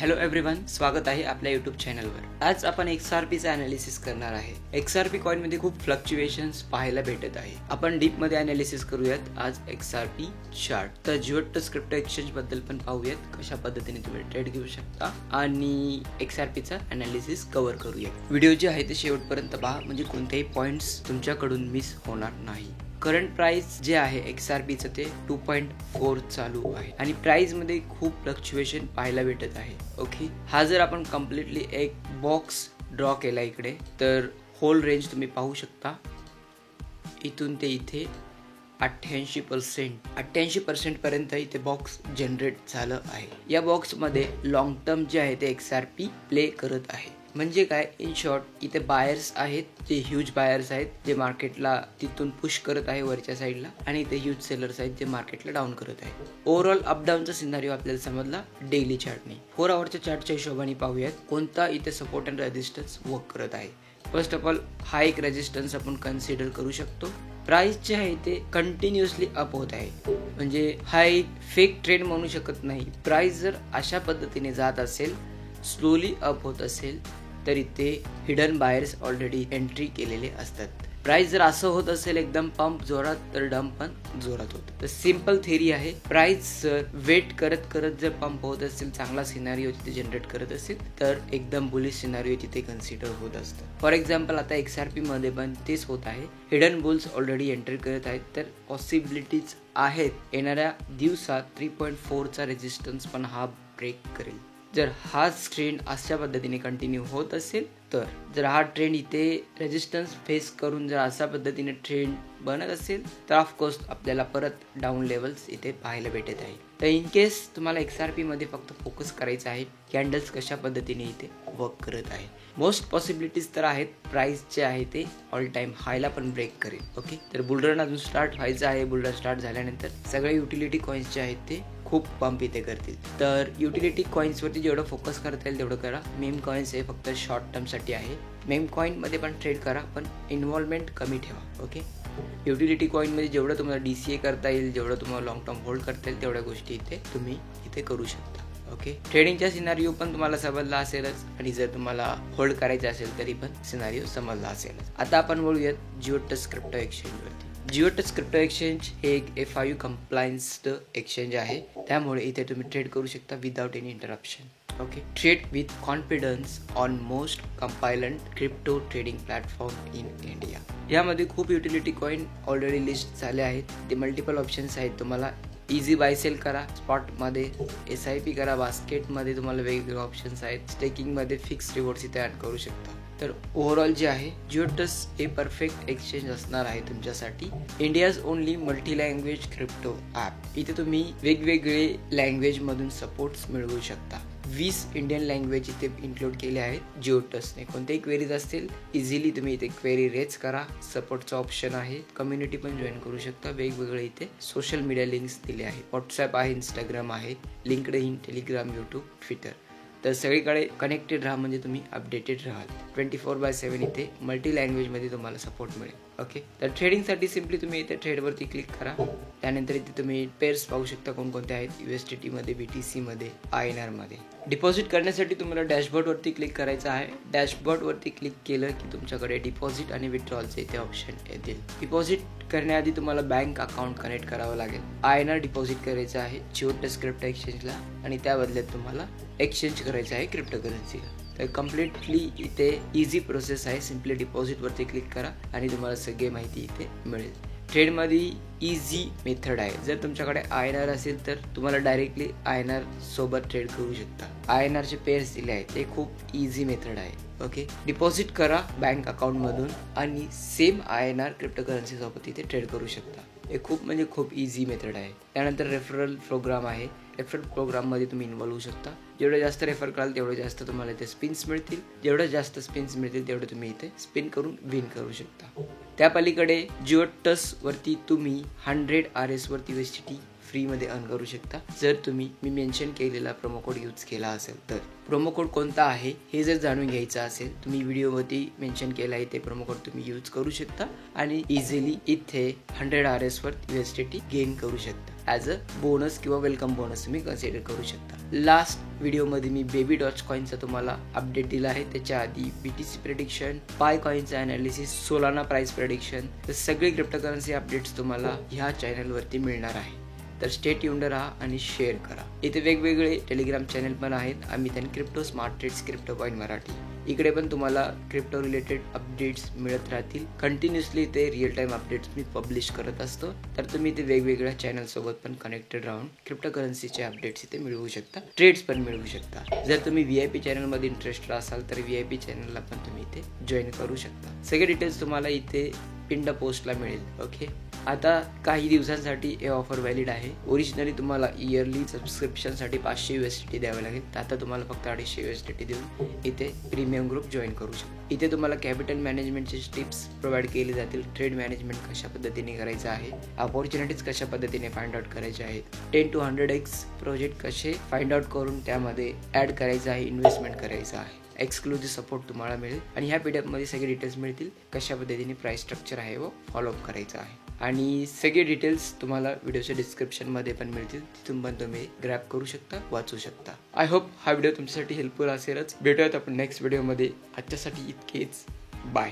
Hello everyone, स्वागत आहे आपल्या युट्यूब चॅनलवर. आज आपण XRPचा अनालिसिस करणार आहे. XRP कॉइन मध्ये खूप फ्लक्च्युएशन्स पाहायला भेटत आहे. आपण डीप मध्ये अनालिसिस करूयात आज XRP चार्ट. तर जिओट्स क्रिप्टो एक्सचेंज बद्दल पण पाहूयात, कशा पद्धतीने तुम्ही ट्रेड घेऊ शकता आणि XRPचा अनालिसिस कव्हर करूयात. व्हिडिओ जे आहे ते शेवटपर्यंत पहा, म्हणजे कोणतेही पॉइंट्स तुमच्याकडून मिस होणार नाही. करंट प्राइस जे आहे XRPचं ते 2.4 चालू आहे आणि प्राइस मध्ये खूप फ्लक्च्युएशन पाहायला भेटत आहे. ओके, हा जर आपण कम्प्लिटली एक बॉक्स ड्रॉ केला इकडे, तर होल रेंज तुम्ही पाहू शकता. इथून ते इथे 88% पर्यंत इथे बॉक्स जनरेट झालं आहे. या बॉक्स मध्ये लॉंग टर्म जे आहे ते XRP प्ले करत आहे. म्हणजे काय, इन शॉर्ट इथे बायर्स आहेत, जे ह्यूज बायर्स आहेत, जे मार्केटला तिथून पुश करत आहे वरच्या साईडला, आणि इथे ह्यूज सेलर्स आहेत, जे मार्केटला डाऊन करत आहे. ओव्हरऑल अपडाऊनचा सिनारिओ आपल्याला समजला डेली चार्टने. 4 आवरच्या चार्टच्या हिशोबाने पाहूयात कोणता इथे सपोर्ट अँड रेजिस्टन्स वर्क करत आहे. फर्स्ट ऑफ ऑल हा एक रेजिस्टन्स आपण कन्सिडर करू शकतो. प्राइस जे आहे ते कंटिन्युअसली अप होत आहे, म्हणजे हा एक फेक ट्रेंड म्हणू शकत नाही. प्राइस जर अशा पद्धतीने जात असेल, स्लोली अप होत असेल, तर इथे हिडन बायर्स ऑलरेडी एंट्री केलेले असतात. प्राइस जर असं होत असेल एकदम पंप जोरात, तर डंप पण जोरात होत. तर सिंपल थेरी आहे, प्राइस जर वेट करत करत जर पंप होत असेल, चांगला सिनारिओ तिथे जनरेट करत असेल, तर एकदम बुलिश सिनारिओ तिथे कन्सिडर होत असतं. फॉर एक्झाम्पल आता XRP मध्ये पण तेच होत आहे. हिडन बुल्स ऑलरेडी एंट्री करत आहेत, तर पॉसिबिलिटीज आहेत येणाऱ्या दिवसात 3.4 चा रेजिस्टन्स पण हा ब्रेक करेल. जर हा ट्रेंड अशा पद्धतीने कंटिन्यू होत असेल, तर जर हा ट्रेंड इथे रेजिस्टन्स फेस करून जर अशा पद्धतीने ट्रेंड बनत असेल, तर ऑफकोर्स आपल्याला परत डाऊन लेवल्स इथे पाहायला भेटत आहे. तर इन केस तुम्हाला XRP मध्ये फक्त फोकस करायचा आहे, कॅन्डल्स कशा पद्धतीने इथे वर्क करत आहे. मोस्ट पॉसिबिलिटीज तर आहेत, प्राइस जे आहे ते ऑल टाइम हायला पण ब्रेक करेल. ओके, तर बुलरन अजून स्टार्ट व्हायचं आहे. बुलरन स्टार्ट झाल्यानंतर सगळे युटिलिटी कॉइन्स जे आहेत ते खूप पंप इथे करतील. तर युटिलिटी कॉइन्स वरती जेवढं फोकस करता येईल तेवढं करा. मेम कॉइन्स हे फक्त शॉर्ट टर्म साठी आहे. मेम कॉइन मध्ये पण ट्रेड करा, पण इन्व्हॉल्वमेंट कमी ठेवा. ओके, युटिलिटी कॉइन मध्ये जेवढं तुम्हाला DCA करता येईल, जेवढं तुम्हाला लॉंग टर्म होल्ड करता येईल, तेवढ्या गोष्टी तुम्ही इथे करू शकता. ओके, ट्रेडिंगचा सिनारिओ पण तुम्हाला समजला असेलच, आणि जर तुम्हाला होल्ड करायचं असेल तरी पण सिनारिओ समजला असेलच. आता आपण बोलूयात जिओट्स क्रिप्टो एक्सचेंज वरती. जिओट्स क्रिप्टो एक्सचेंज हे एक FIU कंप्लायन्स्ड एक्सचेंज आहे, त्यामुळे इथे तुम्ही ट्रेड करू शकता without any interruption. Okay, trade with confidence on most compliant crypto trading platform in India. यामध्ये खूप युटिलिटी कॉइन ऑलरेडी लिस्ट झाले आहेत. ते मल्टिपल ऑप्शन्स आहेत. तुम्हाला इझी बाय सेल करा, स्पॉट मध्ये SIP करा, बास्केट मध्ये तुम्हाला वेगवेगळे ऑप्शन्स आहेत. स्टेकिंग मध्ये फिक्स रिवॉर्ड्स इथे ऍड करू शकता. तर ओव्हरऑल जे आहे, जिओट्स हे परफेक्ट एक्सचेंज असणार आहे तुमच्यासाठी. India's only multi language crypto app. इथे तुम्ही वेगवेगळे लँग्वेज मधून सपोर्ट्स मिळवू शकता. 20 इंडियन लँग्वेज इथे इन्क्लूड केले आहेत जिओट्सने. कोणतेही क्वेरीज असतील, इझिली तुम्ही इथे क्वेरी रेज करा. सपोर्टचा ऑप्शन आहे. कम्युनिटी पण जॉईन करू शकता. वेगवेगळे इथे सोशल मीडिया लिंक्स दिले आहेत. व्हॉट्सअप आहे, इंस्टाग्राम आहे, लिंक्डइन, टेलिग्राम, यूट्यूब, ट्विटर. तर सगळीकडे कनेक्टेड राहा, म्हणजे तुम्ही अपडेटेड राहाल. 24/7 इथे मल्टी लँग्वेज मध्ये तुम्हाला सपोर्ट मिळेल. ओके, तर ट्रेडिंगसाठी सिम्पली तुम्ही इथे ट्रेडवरती क्लिक करा. त्यानंतर इथे तुम्ही पेअर्स पाहू शकता कोणकोणते आहेत. USDT मध्ये, BTC मध्ये, INR मध्ये. डिपॉझिट करण्यासाठी तुम्हाला डॅशबोर्ड वरती क्लिक करायचं आहे. डॅशबोर्ड वरती क्लिक केलं की तुमच्याकडे डिपॉझिट आणि विथड्रॉलचे इथे ऑप्शन येतील. डिपॉझिट करण्याआधी तुम्हाला बँक अकाउंट कनेक्ट करावं लागेल. INR डिपॉझिट करायचं आहे जिओट्स क्रिप्टो एक्सचेंजला, आणि त्या बदल्यात तुम्हाला एक्सचेंज करायचं आहे क्रिप्टोकरन्सीला. तर कम्प्लिटली इथे इझी प्रोसेस आहे. सिम्पली डिपॉझिट वरती क्लिक करा आणि तुम्हाला सगळी माहिती इथे मिळेल. ट्रेडमध्ये इझी मेथड आहे. जर तुमच्याकडे INR असेल तर तुम्हाला डायरेक्टली INR सोबत ट्रेड करू शकता. INR चे पेअर्स दिले आहेत, ते खूप इझी मेथड आहे. ओके, डिपॉझिट करा बँक अकाउंट मधून आणि सेम INR क्रिप्टोकरन्सी सोबत इथे ट्रेड करू शकता. हे खूप म्हणजे खूप इझी मेथड आहे. त्यानंतर रेफरल प्रोग्राम आहे. रेफरल प्रोग्राम मध्ये तुम्ही इन्व्हॉल्व होऊ शकता. जेवढे जास्त रेफर कराल तेवढे जास्त तुम्हाला इथे स्पिन्स मिळतील. जेवढे जास्त स्पिन्स मिळतील तेवढे तुम्ही इथे स्पिन करून विन करू शकता. त्या पलीकडे जिओट्स वरती तुम्ही 100 RS वरती USDT फ्रीमध्ये अर्न करू शकता जर तुम्ही मी मेन्शन केलेला प्रोमो कोड यूज केला असेल तर. प्रोमो कोड कोणता आहे हे जर जाणून घ्यायचं असेल तुम्ही व्हिडिओमध्ये मेन्शन केला आहे ते प्रोमो कोड तुम्ही यूज करू शकता आणि इझिली इथे 100 RS वर USDT गेन करू शकता. ॲज अ बोनस किंवा वेलकम बोनस तुम्ही कन्सिडर करू शकता. लास्ट व्हिडिओमध्ये मी बेबी डॉच कॉइनचा तुम्हाला अपडेट दिला आहे. त्याच्या आधी BTC प्रेडिक्शन, पाय कॉइनचा अनालिसिस, सोलाना प्राइस प्रेडिक्शन, तर सगळे क्रिप्टोकरन्सी अपडेट्स तुम्हाला ह्या चॅनलवरती मिळणार आहे. तर स्टे ट्यून्ड राहा आणि शेअर करा. इथे वेगवेगळे टेलिग्राम चॅनल पण आहेत. आम्ही त्यांना crypto smart trades, crypto coin Marathi, इकडे पण तुम्हाला क्रिप्टो रिलेटेड अपडेट्स मिळत राहतील. कंटिन्युअसली ते रिअल टाइम अपडेट्स मी पब्लिश करत असतो. तर तुम्ही ते वेगवेगळ्या चॅनल सोबत पण कनेक्टेड राहून क्रिप्टो करन्सीचे अपडेट्स इथे मिळवू शकता, ट्रेड्स पण मिळवू शकता. जर तुम्ही VIP चॅनलमध्ये इंटरेस्टेड असाल तर VIP चॅनलला पण तुम्ही इथे जॉईन करू शकता. सगळे डिटेल्स तुम्हाला इथे पिंड पोस्टला मिळेल. ओके, आता काही दिवसांसाठी हे ऑफर व्हॅलिड आहे. ओरिजिनली तुम्हाला इयरली सबस्क्रिप्शनसाठी 500 USDT द्यावे लागेल. तर आता तुम्हाला फक्त 250 USDT देऊन इथे प्रीमियम ग्रुप जॉईन करू शकता. इथे तुम्हाला कॅपिटल मॅनेजमेंटचे टिप्स प्रोव्हाइड केले जातील. ट्रेड मॅनेजमेंट कशा पद्धतीने करायचं आहे, अपॉर्च्युनिटीज कशा पद्धतीने फाइंड आउट करायचे आहेत, 10 to 100x प्रोजेक्ट कसे फाइंड आउट करून त्यामध्ये ॲड करायचं आहे, इन्व्हेस्टमेंट करायचं आहे. एक्सक्लुझिव्ह सपोर्ट तुम्हाला मिळेल आणि ह्या PDF मध्ये सगळे डिटेल्स मिळतील. कशा पद्धतीने प्राइस स्ट्रक्चर आहे व फॉलोअप करायचं आहे आणि सगळे डिटेल्स तुम्हाला व्हिडिओच्या डिस्क्रिप्शनमध्ये पण मिळतील. तिथून पण तुम्ही ग्रॅब करू शकता, वाचू शकता. आय होप हा व्हिडिओ तुमच्यासाठी हेल्पफुल असेलच. भेटूयात आपण नेक्स्ट व्हिडिओमध्ये. आजच्यासाठी इतकेच. बाय.